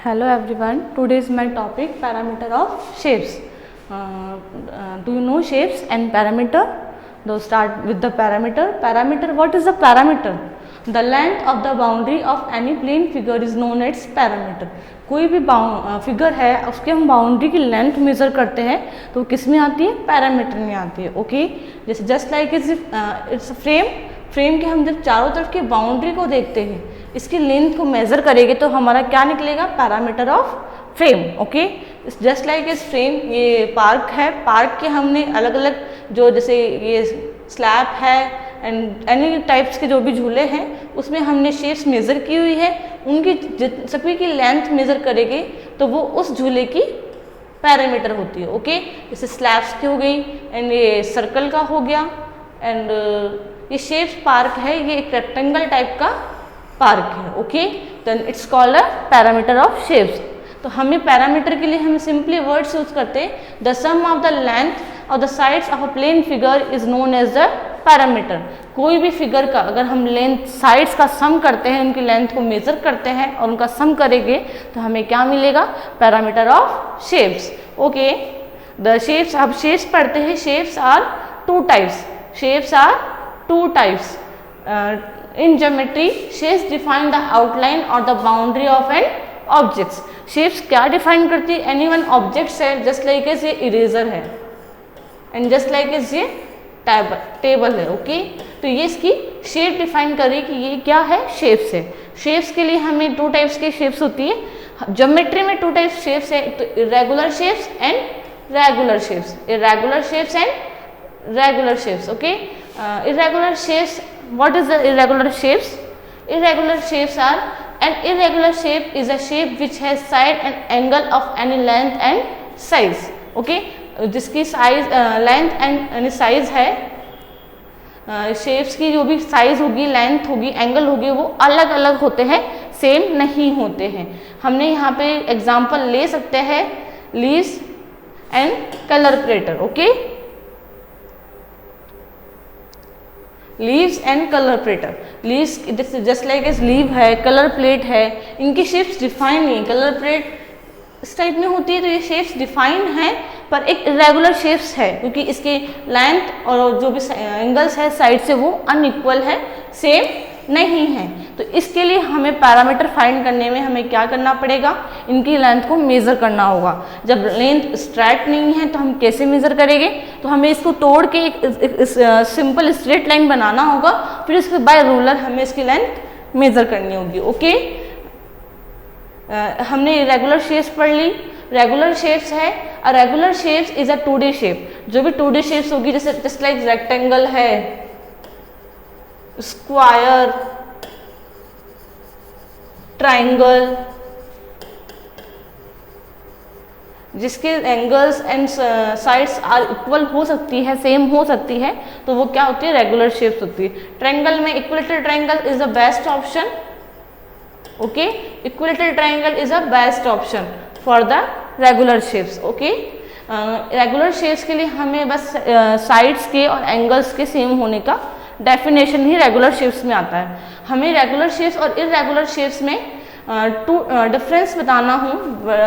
Hello everyone, today is my topic parameter of shapes. Do you know shapes and parameter? So start with the parameter. Parameter, what is the parameter? The length of the boundary of any plane figure is known as parameter. कोई भी figure है उसके हम boundary की length major करते हैं तो वो किस में आती है? पैरामीटर में आती है. ओके, जैसे जस्ट लाइक इट्स फ्रेम के हम जब चारों तरफ की बाउंड्री को देखते हैं इसकी लेंथ को मेज़र करेंगे तो हमारा क्या निकलेगा? Parameter of frame. Okay, just like इस फ्रेम, ये पार्क है, पार्क के हमने अलग अलग जो जैसे ये स्लैब है एंड एनी टाइप्स के जो भी झूले हैं उसमें हमने शेप्स मेज़र की हुई है, उनकी सभी की लेंथ मेज़र करेंगे तो वो उस झूले की पैरामीटर होती है. ओके, जैसे स्लैब्स की हो गई एंड ये सर्कल का हो गया एंड ये शेप्स पार्क है, ये एक रेक्टेंगल टाइप का पार्क है. Okay, then it's called a parameter of shapes. तो हमें पैरामीटर के लिए हम सिंपली वर्ड्स यूज करते हैं. The sum of the length और the sides of a plane figure is known as the parameter. कोई भी फिगर का अगर हम लेंथ साइड्स का सम करते हैं, उनकी लेंथ को मेजर करते हैं और उनका सम करेंगे तो हमें क्या मिलेगा? Parameter of shapes. Okay, the shapes, अब शेप्स पढ़ते हैं. Shapes are two types. Shapes are two types. In geometry, shapes define the outline or the boundary of an objects. Shapes क्या define करती है? Any one objects है, just like as ये eraser है and just like as ये table है. Okay, तो ये इसकी शेप डिफाइन करें कि ये क्या है? शेप्स है. शेप्स के लिए हमें टू टाइप्स की शेप्स होती है. ज्योमेट्री में टू टाइप्स शेप्स है, तो irregular shapes and regular shapes. Irregular shapes and regular shapes. Okay, irregular shapes. What is the irregular shapes? Irregular shapes are, an irregular shape is a shape which has side and angle of any length and size. Okay, जिसकी size length and size है, shapes की जो भी size होगी, length होगी, angle होगी, वो अलग अलग होते हैं, सेम नहीं होते हैं. हमने यहाँ पे एग्जांपल ले सकते हैं leaves and colour plate. Okay, leaves and colour plate. Leaves just like as leave है, कलर प्लेट है, इनकी शेप्स डिफाइन नहीं. कलर प्लेट इस टाइप में होती है तो ये शेप्स डिफाइन है पर एक इरेगुलर शेप्स है क्योंकि इसके लेंथ और जो भी एंगल्स है साइड से वो अनइक्वल है, सेम नहीं है. तो इसके लिए हमें पैरामीटर फाइंड करने में हमें क्या करना पड़ेगा? इनकी लेंथ को मेज़र करना होगा. जब लेंथ स्ट्रेट नहीं है तो हम कैसे मेज़र करेंगे? तो हमें इसको तोड़ के एक सिंपल स्ट्रेट लाइन बनाना होगा, फिर इसके बाय रूलर हमें इसकी लेंथ मेज़र करनी होगी. ओके, हमने रेगुलर शेप्स पढ़ ली. रेगुलर शेप्स है, a regular shapes is a 2D shape. जो भी 2D शेप्स होगी जैसे जस्ट लाइक रेक्टेंगल है, स्क्वायर, ट्राइंगल, जिसके angles and sides are equal हो सकती है, सेम हो सकती है, तो वो क्या होती है? रेगुलर शेप्स होती है. ट्राइंगल में equilateral triangle is the best option. Okay, equilateral triangle is a best option for the regular shapes. Okay, regular shapes के लिए हमें बस साइड्स के और एंगल्स के सेम होने का डेफिनेशन ही रेगुलर शेप्स में आता है. हमें रेगुलर शेप्स और इरेगुलर शेप्स में डिफरेंस बताना हो,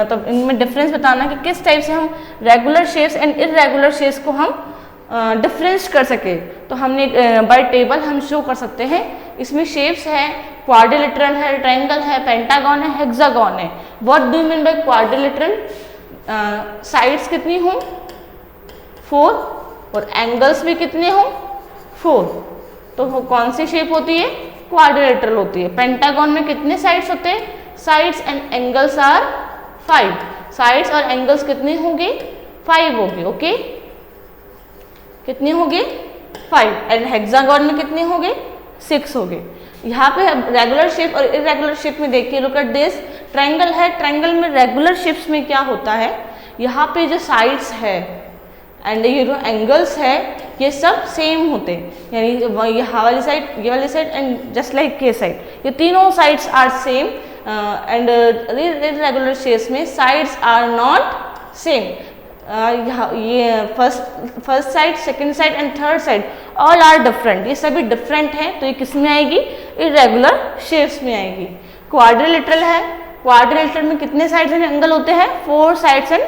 तब इनमें डिफरेंस बताना कि किस टाइप से हम regular shapes and irregular shapes को हम डिफरेंस कर सके. तो हमने बाय टेबल हम शो कर सकते हैं. इसमें शेप्स है, क्वाड्रिलेटरल है, ट्रायंगल है, पेंटागन है, हेक्सागन है. What do you mean by quadrilateral? Sides कितनी हो? 4 और एंगल्स भी कितने हो? 4. तो वो कौन सी शेप होती है? क्वाड्रिलेटरल होती है. पेंटागन में कितने साइड्स होते हैं? Sides and angles are 5. Sides और एंगल्स कितने होंगे? 5 होंगे. ओके, कितने होंगे? 5. एंड हेक्सागन में कितने होंगे? 6 होंगे. यहाँ पे रेगुलर शेप और इरेगुलर शेप में देखिए, लुक एट दिस. ट्रायंगल है, ट्रायंगल में रेगुलर शेप्स में क्या होता है? यहाँ पे जो साइड्स है एंड ये जो एंगल्स है ये सब सेम होते हैं, यानी ये वाली साइड, ये वाली साइड एंड जस्ट लाइक के साइड, ये तीनों sides are same. And irregular shapes में साइड्स आर नॉट सेम. ये first side, second side and third side all are different. ये सभी डिफरेंट हैं, तो ये किस में आएगी? इरेगुलर शेप्स में आएगी. क्वाड्रिलेटरल है, क्वाड्रिलेटरल में कितने साइड्स एंड एंगल होते हैं? 4 sides and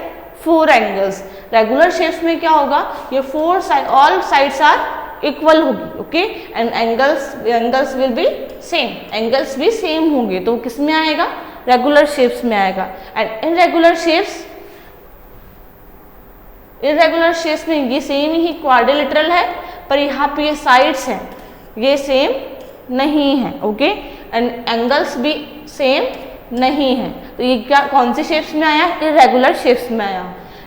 4 angles. Regular shapes में क्या होगा? ये 4 side, all sides are equal होगी, okay, and angles will be same, angles भी सेम होंगे, तो किस में आएगा? रेगुलर शेप्स में आएगा। एंड इरेगुलर शेप्स में ये सेम ही क्वाड्रिलेटरल है, पर यहाँ पे ये साइड्स हैं, ये सेम नहीं है, ओके, एंड एंगल्स भी सेम नहीं है, तो ये क्या, कौन सी शेप्स में आया? इरेगुलर शेप्स में आया।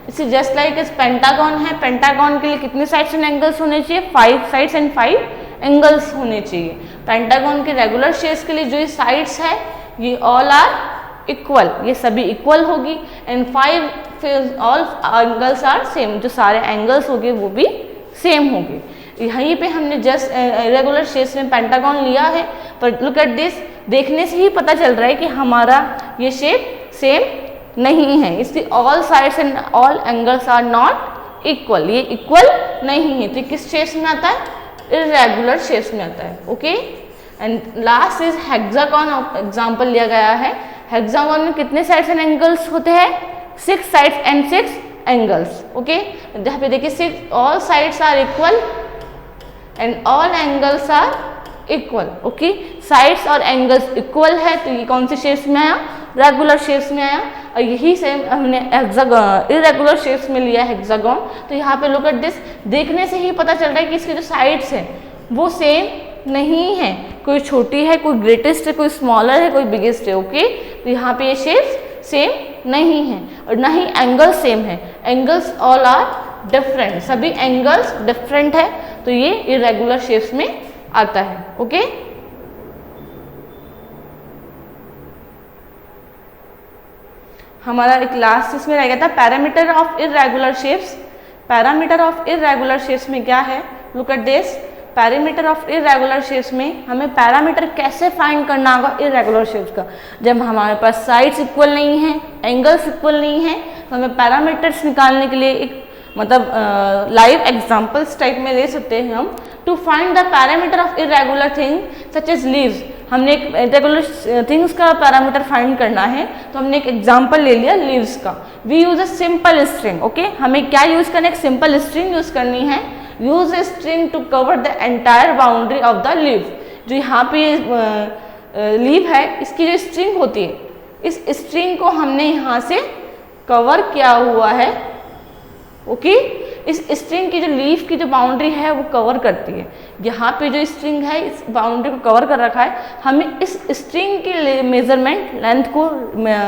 इसे जस्ट लाइक इस पेंटागन है, पेंटागन के लिए कितने साइड्स एंड एंगल्स होने चाहिए? 5 साइड्स एंड 5 एंगल्स होने चाहिए। पेंटागन के रेगुलर शेप्स के लिए जो ये साइड्स है ये ऑल आर इक्वल, ये सभी इक्वल होगी, and 5 all angles are same, जो सारे एंगल्स होंगे वो भी सेम होंगे। यहीं पे हमने जस्ट इरेगुलर शेप्स में पेंटागन लिया है, पर लुक एट दिस, देखने से ही पता चल रहा है कि हमारा ये शेप सेम नहीं है, इसलिए all sides and all angles are not equal, ये इक्वल नहीं है, तो किस शेप्स में आता है? इरेगुलर शेप्स में आता है, okay. And last is hexagon, example लिया गया है। हेक्सागन में कितने साइड्स एंड एंगल्स होते हैं? 6 साइड्स एंड 6 एंगल्स, ओके। जहाँ पे देखिए all sides are equal and all angles are equal, okay, sides और एंगल्स इक्वल है, तो ये कौन सी शेप्स में आया? रेगुलर शेप्स में आया। और यही सेम हमने इरेगुलर शेप्स में लिया हेक्सागन, तो यहाँ पे लुक एट दिस, देखने से ही पता चल रहा है कि इसके जो साइड्स हैं वो सेम नहीं है, कोई छोटी है, कोई ग्रेटेस्ट है, कोई स्मॉलर है, कोई बिगेस्ट है, ओके। तो यहाँ पे ये शेप्स सेम नहीं है, और ना ही एंगल्स सेम है, एंगल्स ऑल आर डिफरेंट, सभी एंगल्स डिफरेंट है, तो ये इरेगुलर शेप्स में आता है, ओके। हमारा एक लास्ट इसमें रह गया था parameter of irregular shapes. Parameter of irregular shapes में क्या है? Look at this, parameter of irregular shapes में हमें पैरामीटर कैसे फाइंड करना होगा इरेगुलर शेप्स का? जब हमारे पास साइड्स इक्वल नहीं है, एंगल्स इक्वल नहीं है, तो हमें पैरामीटर्स निकालने के लिए एक मतलब लाइव एग्जांपल्स टाइप में ले सकते हैं हम। To find the parameter of irregular thing such as leaves, हमने एक इरेगुलर थिंग्स का पैरामीटर फाइंड करना है, तो हमने एक एग्जांपल ले लिया लीव्स का। We use a simple string, okay, हमें क्या यूज करना है? एक सिंपल स्ट्रिंग यूज करनी है। Use a string to cover the entire boundary of the leave. जो यहाँ पे लीव है, इसकी जो स्ट्रिंग होती है, इस स्ट्रिंग को हमने यहाँ से कवर किया हुआ है, ओके। इस स्ट्रिंग की जो लीफ की जो बाउंड्री है वो कवर करती है। यहाँ पे जो स्ट्रिंग है इस बाउंड्री को कवर कर रखा है, हमें इस स्ट्रिंग की मेजरमेंट लेंथ को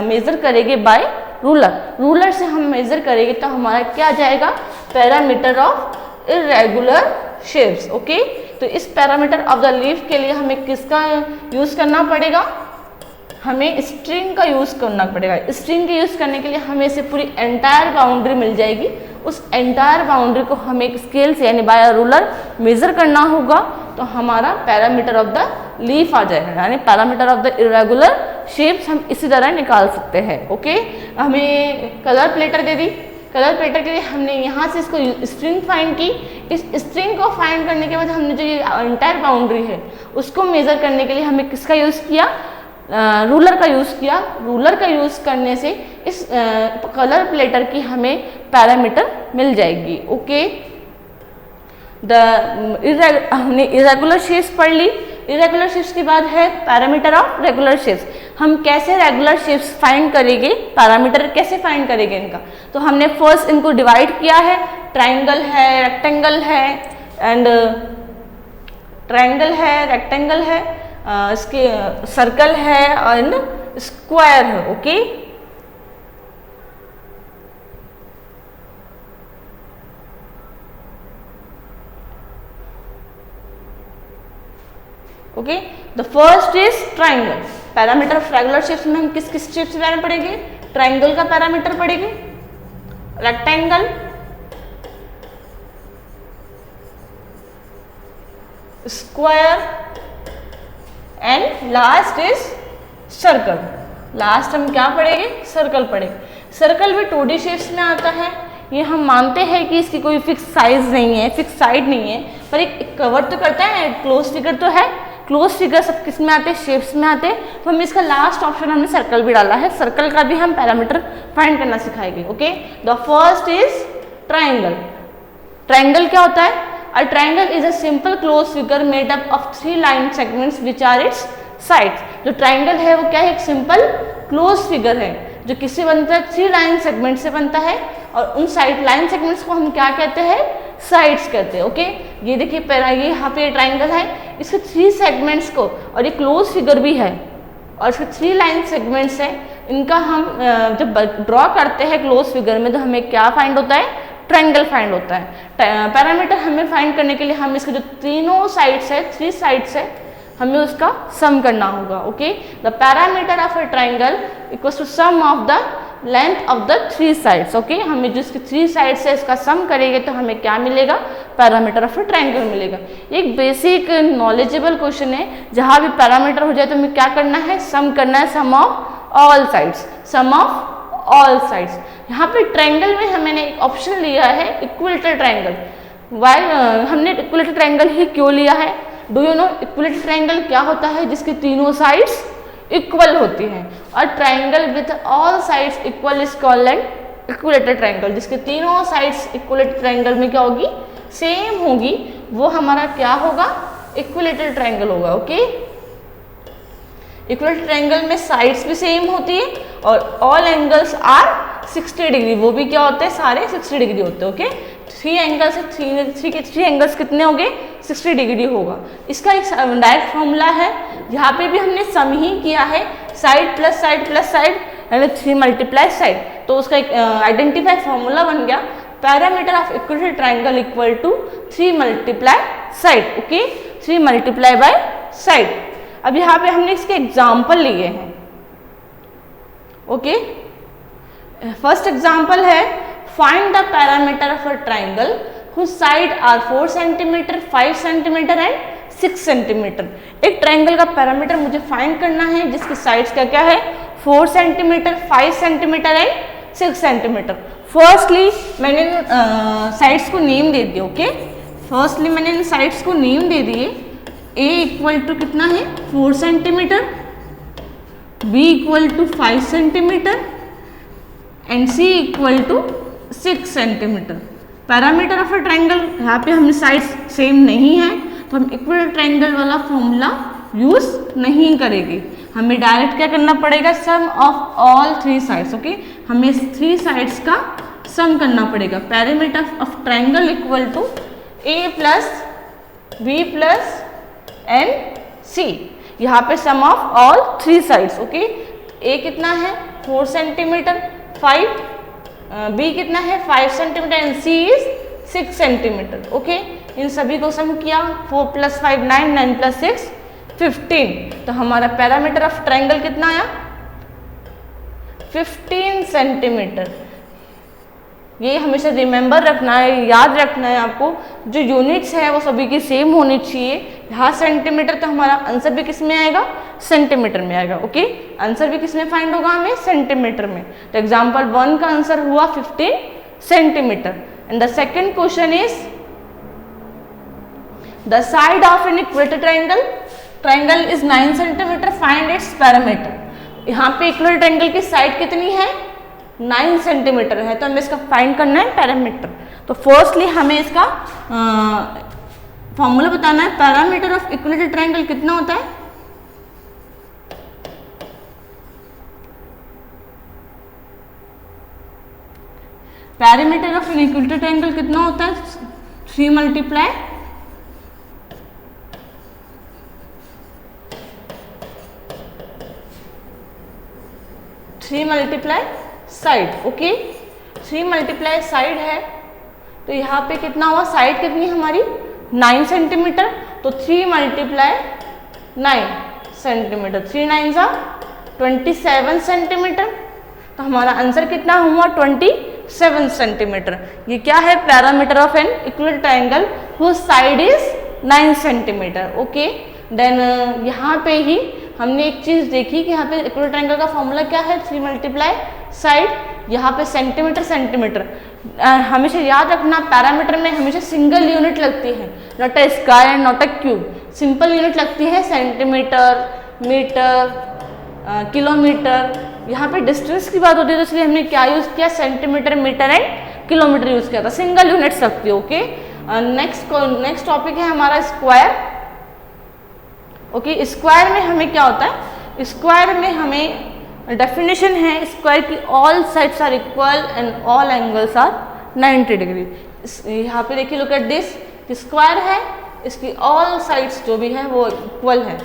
मेजर करेंगे बाय रूलर। रूलर से हम मेजर करेंगे तो हमारा क्या जाएगा? Parameter of irregular shapes, okay. तो इस पैरामीटर ऑफ द लीफ के लिए हमें किसका यूज करना पड़ेगा? हमें स्ट्रिंग का यूज करना पड़ेगा। स्ट्रिंग के यूज करने के लिए हमें से पूरी एंटायर बाउंड्री मिल जाएगी। उस एंटायर बाउंड्री को हमें एक स्केल से यानी बाय रूलर मेजर करना होगा, तो हमारा पैरामीटर ऑफ द लीफ आ जाएगा, यानी parameter of the irregular shapes हम इसी तरह निकाल सकते हैं, ओके। हमें कलर प्लेटर दे दी, कलर प्लेटर के लिए हमने यहाँ से इसको स्ट्रिंग फाइंड की। इस स्ट्रिंग को फाइंड करने के बाद हमने जो ये एंटायर बाउंड्री है उसको मेजर करने के लिए हमें किसका यूज़ किया? रूलर का यूज़ किया। रूलर का यूज़ करने से इस कलर प्लेटर की हमें पैरामीटर मिल जाएगी, ओके। हमने इरेगुलर शेप्स पढ़ ली। इरेगुलर शेप्स के बाद है पैरामीटर ऑफ रेगुलर शेप्स। हम कैसे रेगुलर शेप्स फाइंड करेंगे, पैरामीटर कैसे फाइंड करेंगे इनका? तो हमने फर्स्ट इनको डिवाइड किया है, ट्राइंगल है, रेक्टेंगल है एंड ट्राइंगल है, रेक्टेंगल है, इसके सर्कल है एंड स्क्वायर है, okay. Okay, the first is triangle. Parameter of regular shapes में हम किस किस शेप्स के बारे में पढ़ेंगे? ट्राइंगल का पैरामीटर पढ़ेंगे, rectangle, square and last is circle. Last हम क्या पढ़ेंगे? सर्कल पढ़ेंगे। सर्कल भी 2D शेप्स में आता है। ये हम मानते हैं कि इसकी कोई फिक्स साइज नहीं है, फिक्स साइड नहीं है, पर एक कवर तो करता है, क्लोज फिगर तो है, क्लोज फिगर सब किस में आते हैं, शेप्स में आते हैं। तो हम इसका लास्ट ऑप्शन हमने सर्कल भी डाला है, सर्कल का भी हम पैरामीटर फाइंड करना सिखाएंगे। Okay, the first is triangle. Triangle क्या होता है? A triangle is a simple close figure made up of 3 line segments which are its sides. जो ट्राइंगल है वो क्या है? एक सिंपल क्लोज फिगर है जो किससे बनता है? 3 लाइन सेगमेंट से बनता है, और उन साइड लाइन सेगमेंट्स को हम क्या कहते हैं? साइड्स कहते हैं। ओके, ये देखिए ये यहाँ पे ट्राइंगल है, इसके 3 सेगमेंट्स को, और ये क्लोज फिगर भी है और इसके 3 लाइन सेगमेंट्स है, इनका हम जब ड्रॉ करते हैं क्लोज फिगर में तो हमें क्या फाइंड होता है? ट्राइंगल फाइंड होता है। पैरामीटर हमें फाइंड करने के लिए हम इसके जो तीनों साइड्स है, 3 साइड्स है, हमें उसका सम करना होगा। Okay, the parameter of a triangle equals to sum of the length of the 3 sides. Okay, हमें जिसकी 3 साइड्स है इसका सम करेंगे तो हमें क्या मिलेगा? पैरामीटर ऑफ अ ट्राइंगल मिलेगा। एक बेसिक नॉलेजेबल क्वेश्चन है, जहाँ भी पैरामीटर हो जाए तो हमें क्या करना है? सम करना है, sum of all sides, sum of all sides. यहाँ पे ट्राइंगल में हमने एक ऑप्शन लिया है इक्विलेटरल ट्राइंगल। वाई हमने इक्विलेटरल ट्राइंगल ही क्यों लिया है? Do you know equilateral triangle क्या होता है? जिसकी तीनों साइड्स इक्वल होती हैं, और triangle with all sides equal is called equilateral triangle. जिसके तीनों साइड्स इक्विलेटरल ट्राइंगल में क्या होगी? सेम होगी, वो हमारा क्या होगा? इक्विलेटरल ट्राइंगल होगा। ओके, इक्विलेटरल ट्राइंगल में साइड्स भी सेम होती है और ऑल एंगल्स आर 60 डिग्री, वो भी क्या होते हैं? सारे 60 डिग्री होते हैं। ओके, 3 एंगल्स है, 3 एंगल्स कितने होंगे? 60 डिग्री होगा। इसका एक डायरेक्ट फॉर्मूला है, यहाँ पे भी हमने सम ही किया है, side plus side plus side यानी 3 मल्टीप्लाई साइड, तो उसका एक आइडेंटिफाई फॉर्मूला बन गया, parameter of equilateral triangle equal to 3 multiply side. Okay, 3 multiply by side. अब यहाँ पे हमने इसके एग्जाम्पल लिए हैं। ओके, फर्स्ट एग्जाम्पल है, find the parameter of a triangle whose side are 4 cm, 5 cm and 6 cm। एक ट्राइंगल का पैरामीटर मुझे फाइंड करना है जिसकी साइड्स क्या क्या है? 4 cm, 5 cm and 6 cm। Firstly मैंने साइड्स को नेम दे दिया। ओके, फर्स्टली मैंने इन साइड्स को नेम दे दिए। A इक्वल टू कितना है? 4 cm, B equal to 5 cm and C equal to 6 cm। Parameter of a triangle, यहाँ पे हमें साइड्स सेम नहीं है तो हम इक्विलेटरल ट्राइंगल वाला फॉर्मूला यूज नहीं करेंगे, हमें डायरेक्ट क्या करना पड़ेगा? Sum of all 3 sides. Okay, हमें इस 3 साइड्स का सम करना पड़ेगा। Parameter of triangle equal to A plus B plus and C। यहाँ पे sum of all 3 sides. Okay, A कितना है? 4 cm, 5 B कितना है? 5 cm and C is 6 cm। Okay, इन सभी को सम किया, 4 + 5 9, 9 + 6 15। तो हमारा पैरामीटर ऑफ ट्राइंगल कितना आया? 15 cm। ये हमेशा रिमेंबर रखना है, याद रखना है आपको, जो यूनिट्स है वो सभी की सेम होनी चाहिए। यहाँ सेंटीमीटर, तो हमारा आंसर भी किस में आएगा? सेंटीमीटर में आएगा। ओके, आंसर भी किस में फाइंड होगा? हमें सेंटीमीटर में। तो एग्जाम्पल 1 का आंसर हुआ 15 centimetre. And the second question is the side of an equilateral triangle, triangle is 9 cm, find its parameter. यहाँ पे इक्विलेटरल ट्राइंगल की साइड कितनी है? 9 cm है, तो हमें इसका फाइंड करना है पैरामीटर। तो फर्स्टली हमें इसका फॉर्मूला बताना है। पैरामीटर ऑफ इक्विलेटरल ट्राइंगल कितना होता है? Parameter of an equilateral triangle कितना होता है? 3 multiply side. Okay, 3 multiply side है, तो यहाँ पे कितना हुआ? साइड कितनी हमारी? 9 cm, तो 3 मल्टीप्लाई 9 cm, 3 9 27 cm। तो हमारा आंसर कितना हुआ? 27 cm। ये क्या है? Parameter of an equilateral triangle whose side is 9 cm। Okay, then यहाँ पे ही हमने एक चीज देखी कि यहाँ पे इक्विलेटरल ट्राइंगल का फॉर्मूला क्या है? 3 मल्टीप्लाई साइड, यहाँ पे सेंटीमीटर। हमेशा याद रखना, पैरामीटर में हमेशा सिंगल यूनिट लगती है, not a square, not a cube. Simple unit लगती है सेंटीमीटर, मीटर, किलोमीटर। यहाँ पे डिस्टेंस की बात होती है तो इसलिए हमने क्या यूज़ किया, centimetre, metre and kilometre use किया था, सिंगल यूनिट्स लगती है। ओके, नेक्स्ट टॉपिक है हमारा स्क्वायर। ओके, स्क्वायर में हमें क्या होता है, स्क्वायर में हमें डेफिनेशन है स्क्वायर की, all sides are equal and all angles are 90 degree. यहाँ पे देखिए, लुक एट दिस, स्क्वायर है, इसकी ऑल साइड्स जो भी है वो इक्वल है,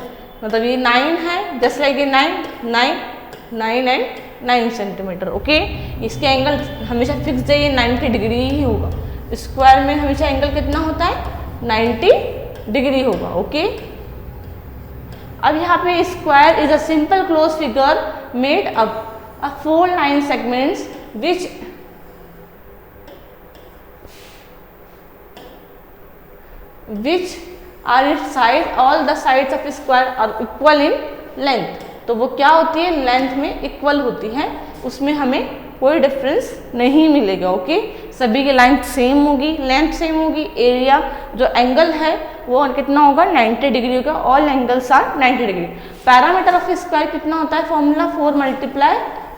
मतलब ये 9 है, जस्ट लाइक ये 9 एंड 9 सेंटीमीटर। ओके, इसके एंगल हमेशा फिक्स है, ये 90 डिग्री ही होगा। स्क्वायर में हमेशा एंगल कितना होता है, 90 डिग्री होगा। ओके, अब यहाँ पे square is a simple close figure made up of 4 line segments which are its side, all the sides of square are equal in length। तो वो क्या होती है, लेंथ में इक्वल होती है, उसमें हमें कोई डिफरेंस नहीं मिलेगा। ओके, सभी की लेंथ सेम होगी, लेंथ सेम होगी, एरिया जो एंगल है वो कितना होगा, 90 डिग्री होगा, all angles are 90 degree. Parameter of square कितना होता है, formula 4 multiply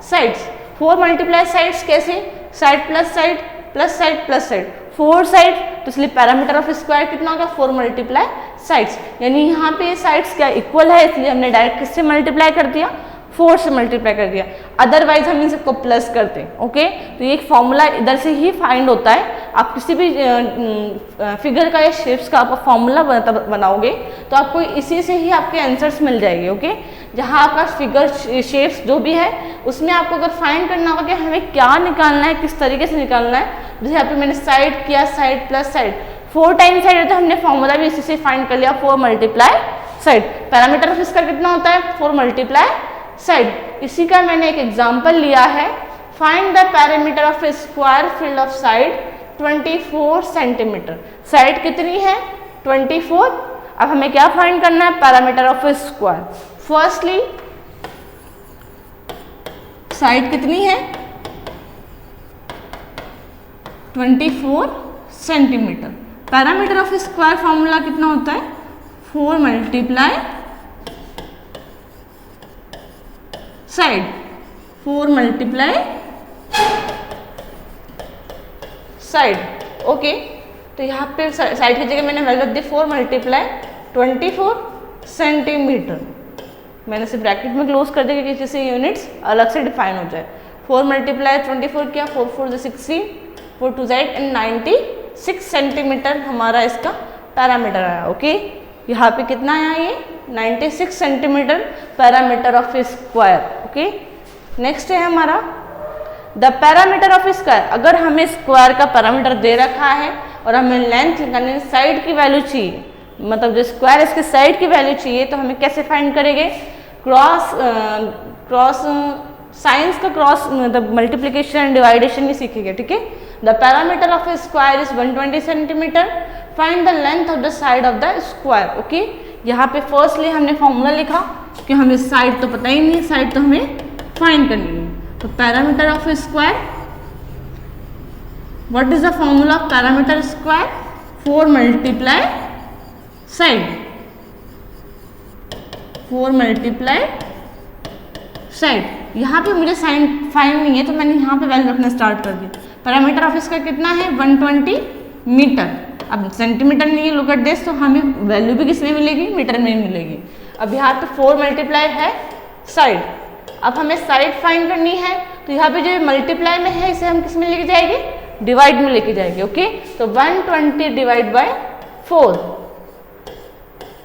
sides. 4 multiply sides कैसे, side plus side plus side plus side, 4 side, तो इसलिए पैरामीटर ऑफ स्क्वायर कितना होगा, 4 मल्टीप्लाई साइड्स। यानी यहाँ पे साइड्स क्या इक्वल है, इसलिए हमने डायरेक्ट किससे मल्टीप्लाई कर दिया, 4 से मल्टीप्लाई कर दिया, अदरवाइज हम इन सबको प्लस करते हैं। ओके, तो ये एक फॉर्मूला इधर से ही फाइंड होता है। आप किसी भी फिगर का या शेप्स का आप फॉर्मूला बनाओगे तो आपको इसी से ही आपके आंसर्स मिल जाएंगे। ओके, जहाँ आपका फिगर शेप्स जो भी है उसमें आपको अगर फाइंड करना होगा कि हमें क्या निकालना है, किस तरीके से निकालना है, जैसे यहाँ पे मैंने साइड किया, side plus side, 4 times side है तो हमने फॉर्मूला भी इसी से फाइंड कर लिया, 4 मल्टीप्लाई साइड। पैरामीटर ऑफ इसका कितना होता है, 4 मल्टीप्लाई साइड। इसी का मैंने एक एग्जांपल लिया है, find the parameter of A square field of side 24 centimetre. Side कितनी है, 24। अब हमें क्या फाइंड करना है, parameter of A square. Firstly side कितनी है, 24 centimetre. Parameter of square formula कितना होता है, 4 multiply side, 4 multiply side. Okay, तो यहाँ पे साइड की जगह मैंने वैल्यू दी 4 मल्टीप्लाई 24 सेंटीमीटर। मैंने सिर्फ ब्रैकेट में क्लोज कर दिया कि जिससे यूनिट्स अलग से डिफाइन हो जाए। 4 मल्टीप्लाई 24 किया, 4 4 60, 4 2 एंड 96 सेंटीमीटर हमारा इसका पैरामीटर आया। ओके, यहाँ पे कितना आया, ये 96 centimetre parameter of square. Okay, next है हमारा द पैरामीटर ऑफ स्क्वायर। अगर हमें स्क्वायर का पैरामीटर दे रखा है और हमें लेंथ निकालने, साइड की वैल्यू चाहिए, मतलब जो स्क्वायर इसके साइड की वैल्यू चाहिए, तो हमें कैसे फाइंड करेंगे, क्रॉस साइंस का क्रॉस मतलब मल्टीप्लिकेशन एंड डिवाइडेशन भी सीखेंगे। ठीक है, the parameter of square is 120 centimetre, find the length of the side of the square. Okay, यहाँ पे फर्स्टली हमने फॉर्मूला लिखा कि हमें साइड तो पता ही नहीं, साइड तो हमें फाइंड करनी है। तो parameter of square, what is the formula of parameter square, 4 multiply side, 4 multiply side. यहाँ पे मुझे साइन फाइंड नहीं है तो मैंने यहाँ पे वैल्यू रखना स्टार्ट कर दिया। पैरामीटर ऑफ इसका कितना है, 120 मीटर। अब सेंटीमीटर नहीं है, लुक एट दिस, तो हमें वैल्यू भी किस में मिलेगी, मीटर में मिलेगी। अब यहाँ पे 4 मल्टीप्लाई है साइड, अब हमें साइड फाइंड करनी है, तो यहाँ पे जो मल्टीप्लाई में है इसे हम किस में लेके जाएंगे, डिवाइड में लेके जाएंगे। ओके, तो 120 डिवाइड बाय 4,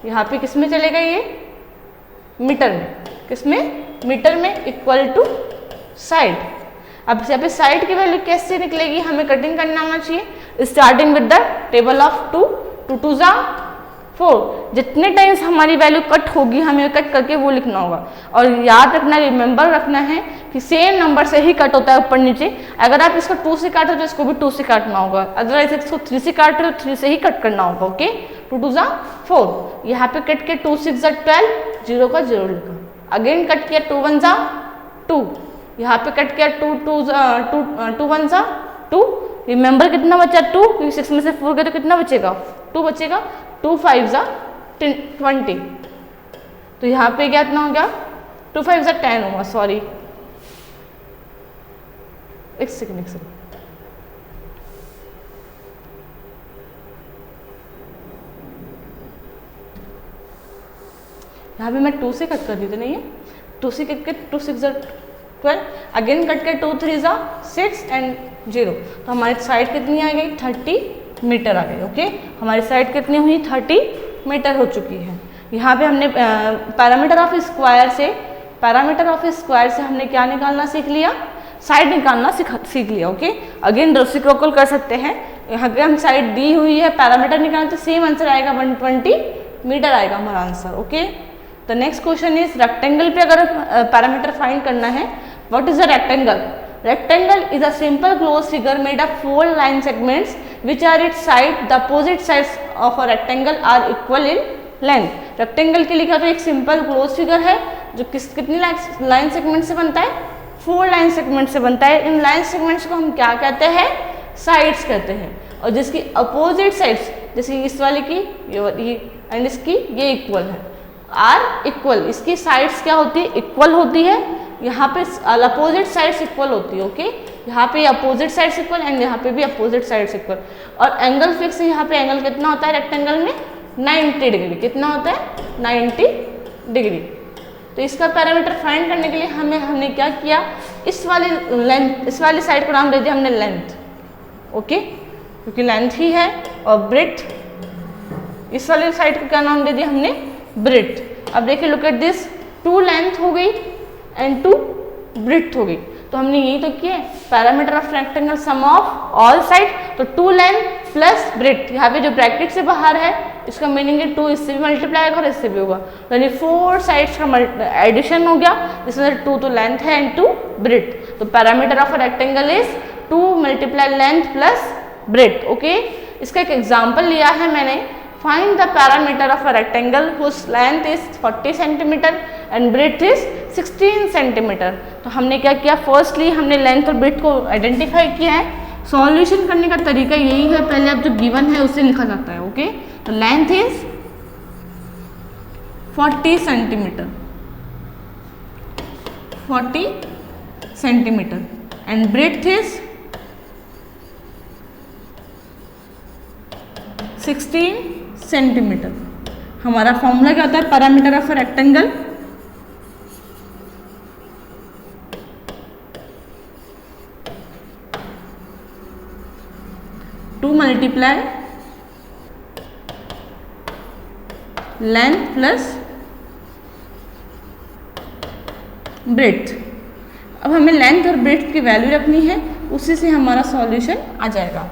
यहाँ पे किस में चलेगा, ये मीटर में, किस में, मीटर में, इक्वल टू साइड। अब यहाँ पे साइड की वैल्यू कैसे निकलेगी, हमें कटिंग करना आना चाहिए, starting with the table of 2, 2 2 जा 4। जितने टाइम्स हमारी वैल्यू कट होगी हमें कट करके वो लिखना होगा। और याद रखना, रिमेंबर रखना है कि सेम नंबर से ही कट होता है ऊपर नीचे। अगर आप इसको 2 से काटो तो इसको भी 2 से काटना होगा, अदरवाइज इसको 3 से काट रहे हो 3 से ही कट करना होगा। ओके, 2 2 जा 4, यहाँ पे कट के 2 6 जा 12, 0 का 0 लिखा। अगेन कट किया 2 1 जा 2, यहाँ पे कट किया 2 1 जा 2। रिमेंबर कितना बचा 2, क्योंकि 6 में से 4 गए तो कितना बचेगा, 2 बचेगा। 2 5 जा 20, तो यहाँ पे कितना हो गया 2 5 10 होगा, सॉरी एक सेकेंड। यहाँ पे मैं 2 से कट कर दी थी, नहीं है 2 से कट के 2 6 12, अगेन कट के 2 3 6 एंड 0, तो हमारी साइड कितनी आ गई 30 मीटर आ गई। ओके, हमारी साइड कितनी हुई 30 मीटर हो चुकी है। यहाँ पे हमने पैरामीटर ऑफ स्क्वायर से हमने क्या निकालना सीख लिया, साइड निकालना सीख लिया। ओके, अगेन रेसिप्रोकल कर सकते हैं, यहाँ पे हम साइड दी हुई है, पैरामीटर निकालना तो सेम आंसर आएगा 120 मीटर आएगा हमारा answer. Okay, the next question is rectangle पे अगर पैरामीटर फाइंड करना है, what is the rectangle? Rectangle is a simple closed figure made of 4 line segments which are its side. The opposite sides of a rectangle are equal in length. Rectangle के लिए क्या, तो एक simple close figure है जो कितनी line segment से बनता है, 4 लाइन सेगमेंट से बनता है। इन लाइन सेगमेंट्स को हम क्या कहते हैं, साइड्स कहते हैं, और जिसकी अपोजिट साइड्स, जैसे इस वाले की ये एंड इसकी ये इक्वल है, आर इक्वल, इसकी साइड्स क्या होती है, इक्वल होती है। यहाँ पे अपोजिट साइड्स इक्वल होती है। ओके, यहाँ पे अपोजिट साइड्स इक्वल एंड यहाँ पे भी अपोजिट साइड्स इक्वल, और एंगल फिक्स है। यहाँ पे एंगल कितना होता है रेक्टेंगल में, 90 डिग्री। कितना होता है 90 डिग्री। तो इसका पैरामीटर फाइंड करने के लिए हमने क्या किया, इस वाली साइड को नाम दे दिया हमने लेंथ। ओके, क्योंकि लेंथ ही है, और ब्रेड्थ, इस वाली साइड को क्या नाम दे दिया हमने, ब्रेड्थ। अब देखिए, लुक एट दिस, 2 लेंथ हो गई एंड 2 ब्रेड्थ हो गई, तो हमने यही तो किया, parameter of rectangle sum of all side, तो 2 लेंथ प्लस ब्रेड्थ। यहाँ पे जो ब्रैकेट से बाहर है इसका मीनिंग है 2 इससे भी मल्टीप्लाई होगा और इससे भी होगा, यानी 4 साइड्स का एडिशन हो गया, जिसमें 2 तो लेंथ है एंड 2 ब्रेड्थ। तो parameter of rectangle is 2 multiply length plus breadth. Okay, इसका एक एग्जाम्पल लिया है मैंने, find the parameter of a rectangle whose length is 40 centimetre and breadth is 16 centimetre. तो हमने क्या किया, फर्स्टली हमने लेंथ और ब्रेड्थ को आइडेंटिफाई किया है। सॉल्यूशन करने का तरीका यही है, पहले अब जो गिवन है उसे लिखा जाता है। ओके, तो length is 40 centimetre, 40 centimetre and breadth is 16 centimetre. हमारा फॉर्मूला क्या होता है, parameter of rectangle to multiply length plus breadth. अब हमें लेंथ और ब्रेड्थ की वैल्यू रखनी है, उसी से हमारा सॉल्यूशन आ जाएगा।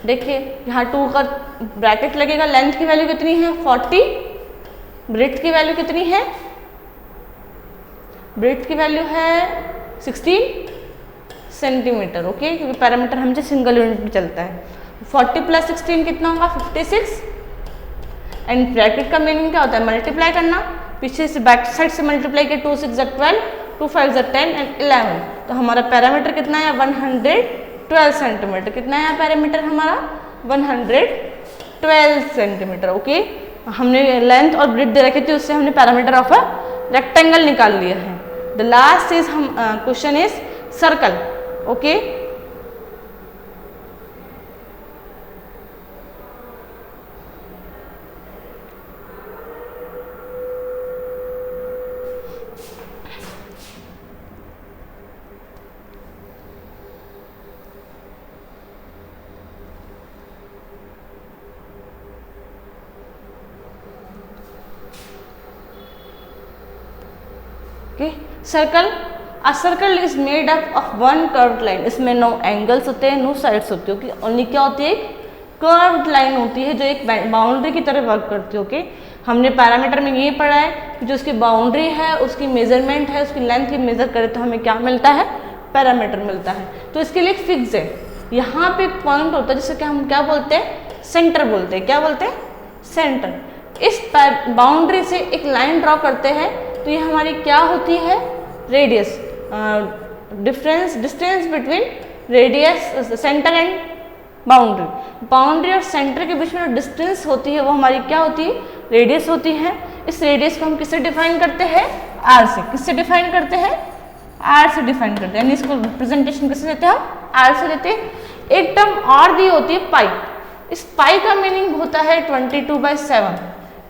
देखिए, यहाँ 2 का ब्रैकेट लगेगा, लेंथ की वैल्यू कितनी है 40, ब्रेड्थ की वैल्यू कितनी है, ब्रेड्थ की वैल्यू है 16 सेंटीमीटर। ओके, क्योंकि पैरामीटर हमेशा सिंगल यूनिट में चलता है। 40 प्लस 16 कितना होगा 56, एंड ब्रैकेट का मीनिंग क्या होता है, मल्टीप्लाई करना, पीछे से बैक साइड से मल्टीप्लाई किया, 2 6 12, 2 5 10 एंड 11। तो हमारा पैरामीटर कितना है 112 सेंटीमीटर। कितना है पैरामीटर हमारा 112 सेंटीमीटर। ओके, हमने लेंथ और ब्रेड्थ दे रखी थी, उससे हमने पैरामीटर ऑफ अ रेक्टेंगल निकाल लिया है। The last is question is circle. Okay, circle, a circle is made up of 1 curved line. इसमें नो एंगल्स होते हैं, नो साइड्स होती है। ओके, ओनली क्या होती है, कर्व्ड लाइन होती है जो एक बाउंड्री की तरह वर्क करती है। ओके, हमने पैरामीटर में ये पढ़ा है कि जो उसकी बाउंड्री है, उसकी मेजरमेंट है, उसकी लेंथ की मेजर करें तो हमें क्या मिलता है, पैरामीटर मिलता है। तो इसके लिए फिक्स है, यहाँ पे एक पॉइंट होता है जिसे कि हम क्या बोलते हैं, सेंटर बोलते हैं। क्या बोलते हैं, सेंटर। इस बाउंड्री से एक लाइन ड्रॉ करते हैं तो ये हमारी क्या होती है, radius, distance between radius centre and boundary. Boundary और सेंटर के बीच में जो डिस्टेंस होती है वो हमारी क्या होती है, रेडियस होती है। इस रेडियस को हम किससे डिफाइन करते हैं? आर से। किससे डिफाइन करते हैं? आर से डिफाइन करते हैं, यानी इसको रिप्रेजेंटेशन किससे देते हैं? हम आर से देते हैं। एक टर्म और दी होती है पाई। इस पाई का मीनिंग होता है 22/7।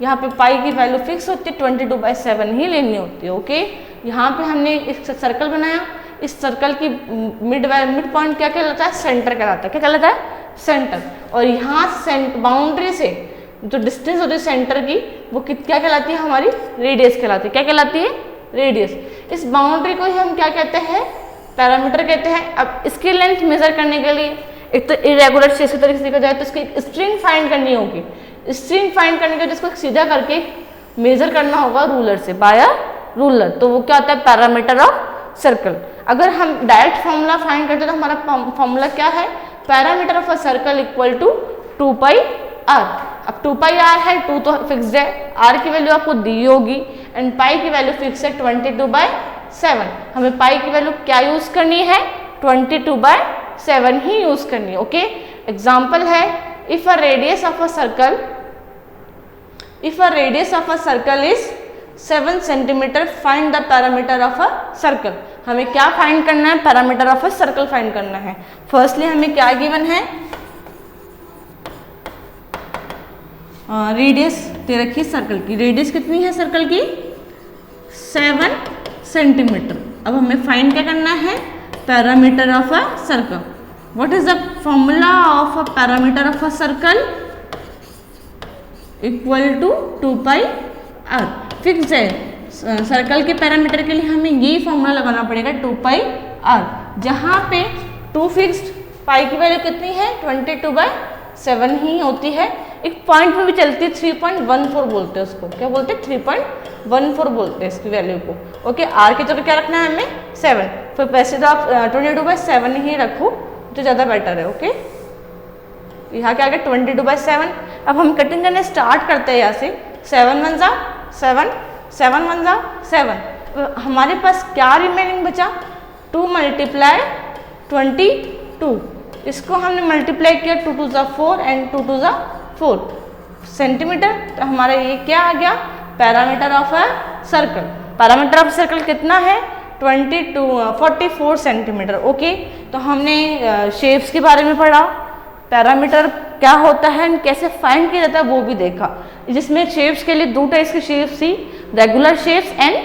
यहाँ पे पाई की वैल्यू फिक्स होती है, 22/7 ही लेनी होती है। ओके, यहाँ पे हमने एक सर्कल बनाया, इस सर्कल की मिड पॉइंट क्या कहलाता है? सेंटर कहलाता है। क्या कहलाता है? सेंटर। और यहाँ बाउंड्री से जो डिस्टेंस होती है सेंटर की, वो क्या कहलाती है? हमारी रेडियस कहलाती है। क्या कहलाती है? रेडियस। इस बाउंड्री को ही हम क्या कहते हैं? पैरामीटर कहते हैं। अब इसकी लेंथ मेजर करने के लिए एक तो इरेगुलर शेप के तरीके से देखा जाए तो इसकी स्ट्रिंग फाइंड करनी होगी। स्ट्रिंग फाइंड करने के लिए इसको सीधा करके मेजर करना होगा रूलर से, बाय रूलर। तो वो क्या होता है? Parameter of circle. अगर हम डायरेक्ट फॉर्मूला फाइंड करते हैं तो हमारा फॉर्मूला क्या है? Parameter of a circle equal to 2πr। अब 2πr है, 2 तो फिक्स्ड है, r की वैल्यू आपको दी होगी एंड पाई की वैल्यू फिक्स है 22/7। हमें पाई की वैल्यू क्या यूज करनी है? 22/7 ही यूज करनी है। ओके, एग्जाम्पल है, if a radius of a circle is 7 centimetre, find the parameter of a circle. हमें क्या फाइंड करना है? Parameter of a circle find करना है। फर्स्टली हमें क्या गिवन है? रेडियस दे रखी है सर्कल की। रेडियस कितनी है सर्कल की? 7 सेंटीमीटर। अब हमें फाइंड क्या करना है? Parameter of a circle. What is the formula of a parameter of a circle? Equal to 2πr। Fix है, सर्कल के पैरामीटर के लिए हमें ये फॉर्मूला लगाना पड़ेगा 2πr, जहाँ पे 2 फिक्स्ड, पाई की वैल्यू कितनी है? 22/7 ही होती है। एक पॉइंट में भी चलती है, 3.14 बोलते हैं उसको। क्या बोलते हैं? 3.14 बोलते हैं इसकी वैल्यू को। ओके, आर की जगह क्या रखना है हमें? 7। फिर वैसे तो आप 22/7 ही रखो तो ज़्यादा बेटर है। ओके, यहाँ क्या आ गया? 22/7। अब हम कटिंग करने स्टार्ट करते हैं यहाँ से। 7 1 जा 7, 7 1 जा 7। तो हमारे पास क्या रिमेनिंग बचा? 2 × 22। इसको हमने मल्टीप्लाई किया, 2 2 जा 4 एंड 2 2 जा 4 सेंटीमीटर। तो हमारा ये क्या आ गया? Parameter of a circle. Parameter of circle कितना है? 44 सेंटीमीटर। ओके, तो हमने शेप्स के बारे में पढ़ा, पैरामीटर क्या होता है एंड कैसे फाइंड किया जाता है वो भी देखा, जिसमें शेप्स के लिए 2 टाइप्स की शेप्स थी, regular shapes and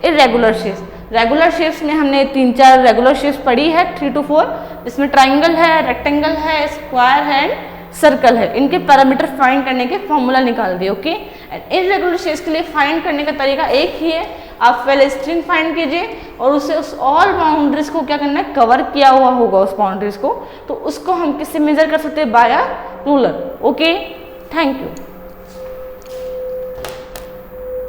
irregular shapes. Regular shapes में हमने 3-4 रेगुलर शेप्स पढ़ी है, 3 to 4, जिसमें ट्राइंगल है, रेक्टेंगल है, स्क्वायर है, सर्कल है। इनके पैरामीटर फाइंड करने के फॉर्मूला निकाल दिए। ओके, इरेगुलर शेप्स के लिए फाइंड करने का तरीका एक ही है, आप पहले स्ट्रिंग फाइंड कीजिए और उसे उस ऑल बाउंड्रीज को क्या करना है? कवर किया हुआ होगा उस बाउंड्रीज को, तो उसको हम किससे मेजर कर सकते हैं? By ruler. Okay, thank you.